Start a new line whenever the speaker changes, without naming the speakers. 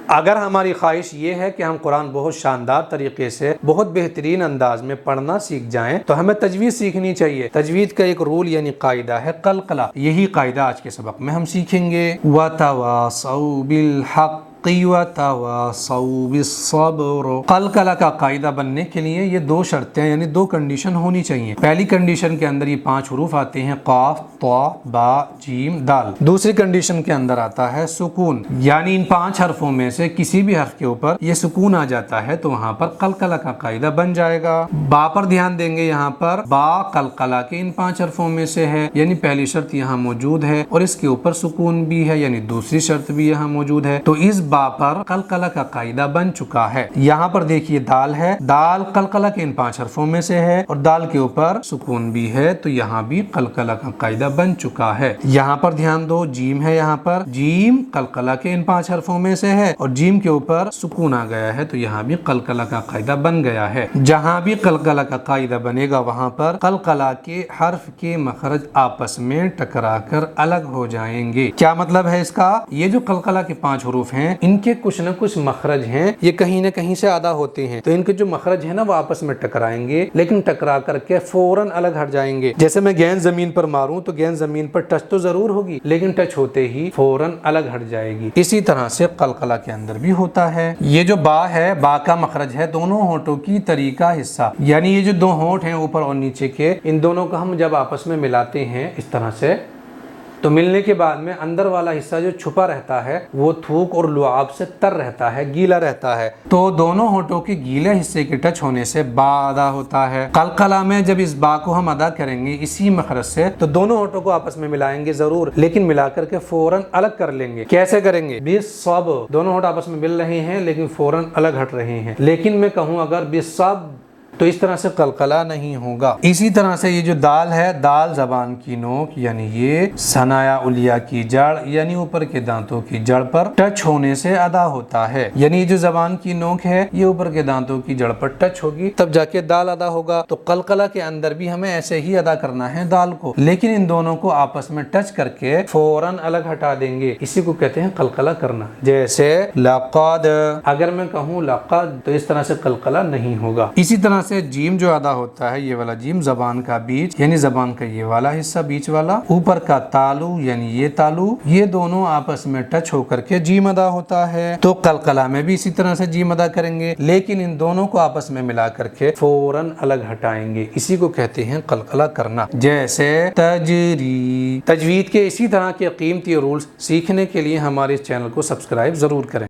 اگر ہماری خواہش یہ ہے کہ ہم قرآن بہت شاندار طریقے سے بہت بہترین انداز میں پڑھنا سیکھ جائیں تو ہمیں تجوید سیکھنی چاہیے۔ تجوید کا ایک رول یعنی قاعدہ ہے قلقلہ، یہی قاعدہ آج کے سبق میں ہم سیکھیں گے۔ وَتَوَاصَوْا بِالْحَقِّ وَتَوَاصَوْا بِالصَّبْرِ۔ قلقلہ کا قاعدہ بننے کے لیے یہ دو شرطیں یعنی دو کنڈیشن ہونی چاہیے۔ پہلی کنڈیشن کے اندر یہ 5 حروف آتے ہیں، قاف، طا، با، جیم، دال۔ دوسری کنڈیشن کے اندر آتا ہے سکون، یعنی ان 5 حرفوں میں سے کسی بھی حرف کے اوپر یہ سکون آ جاتا ہے تو وہاں پر قلقلہ کا قاعدہ بن جائے گا۔ با پر دھیان دیں گے، یہاں پر با قلقلہ کے ان 5 حرفوں میں سے ہے، یعنی پہلی شرط یہاں موجود ہے اور اس کے اوپر سکون بھی ہے، یعنی دوسری شرط بھی یہاں موجود ہے، تو اس با پر قلقلہ کا قاعدہ بن چکا ہے۔ یہاں پر دیکھیے دال ہے، دال قلقلہ کے ان 5 حرفوں میں سے ہے اور دال کے اوپر سکون بھی ہے تو یہاں بھی قلقلہ کا قاعدہ بن چکا ہے۔ یہاں پر دھیان دو، جیم ہے، یہاں پر جیم قلقلہ کے ان 5 حرفوں میں سے ہے اور جیم کے اوپر سکون آ گیا ہے تو یہاں بھی قلقلہ کا قاعدہ بن گیا ہے۔ جہاں بھی قلقلہ کا قاعدہ بنے گا وہاں پر قلقلہ کے حرف کے مخرج آپس میں ٹکرا کر الگ ہو جائیں گے۔ کیا مطلب ہے اس کا؟ یہ جو قلقلہ کے 5 حروف ہیں ان کے کچھ نہ کچھ مخرج ہیں، یہ کہیں نہ کہیں سے ادا ہوتے ہیں، تو ان کے جو مخرج ہیں نا وہ آپس میں ٹکرائیں گے، لیکن ٹکرا کر کے فوراً الگ ہٹ جائیں گے۔ جیسے میں گیند زمین پر ماروں تو گیند زمین پر ٹچ تو ضرور ہوگی لیکن ٹچ ہوتے ہی فوراً الگ ہٹ جائے گی۔ اسی طرح سے قلقلہ کے اندر بھی ہوتا ہے۔ یہ جو با ہے، با کا مخرج ہے دونوں ہونٹوں کی طریقہ حصہ، یعنی یہ جو 2 ہونٹ ہیں اوپر اور نیچے کے، ان دونوں کو ہم جب آپس میں ملاتے ہیں اس طرح سے تو ملنے کے بعد میں اندر والا حصہ جو چھپا رہتا ہے وہ تھوک اور لعاب سے تر رہتا ہے، گیلا رہتا ہے، تو دونوں ہونٹوں کے گیلے حصے کے ٹچ ہونے سے با ادا ہوتا ہے۔ قلقلہ میں جب اس با کو ہم ادا کریں گے اسی مخرج سے تو دونوں ہونٹوں کو آپس میں ملائیں گے ضرور، لیکن ملا کر کے فوراً الگ کر لیں گے۔ کیسے کریں گے؟ بالصبر، دونوں ہونٹ آپس میں مل رہے ہیں لیکن فوراً الگ ہٹ رہے ہیں، لیکن میں کہوں اگر بالصبر تو اس طرح سے قلقلہ نہیں ہوگا۔ اسی طرح سے یہ جو دال ہے، دال زبان کی نوک یعنی یہ ثنایا علیہ کی جڑ یعنی اوپر کے دانتوں کی جڑ پر ٹچ ہونے سے ادا ہوتا ہے، یعنی جو زبان کی نوک ہے یہ اوپر کے دانتوں کی جڑ پر ٹچ ہوگی تب جا کے دال ادا ہوگا۔ تو قلقلہ کے اندر بھی ہمیں ایسے ہی ادا کرنا ہے دال کو، لیکن ان دونوں کو آپس میں ٹچ کر کے فوراً الگ ہٹا دیں گے، اسی کو کہتے ہیں قلقلہ کرنا۔ جیسے لقد، اگر میں کہوں لقد تو اس طرح سے قلقلہ نہیں ہوگا۔ اسی طرح سے جیم جو ادا ہوتا ہے، یہ والا جیم زبان کا بیچ یعنی زبان کا یہ والا حصہ بیچ والا، اوپر کا تالو یعنی یہ تالو، یہ دونوں آپس میں ٹچ ہو کر کے جیم ادا ہوتا ہے۔ تو قلقلہ میں بھی اسی طرح سے جیم ادا کریں گے لیکن ان دونوں کو آپس میں ملا کر کے فوراً الگ ہٹائیں گے، اسی کو کہتے ہیں قلقلہ کرنا۔ جیسے تجری۔ تجوید کے اسی طرح کے قیمتی رولز سیکھنے کے لیے ہمارے اس چینل کو سبسکرائب ضرور کریں۔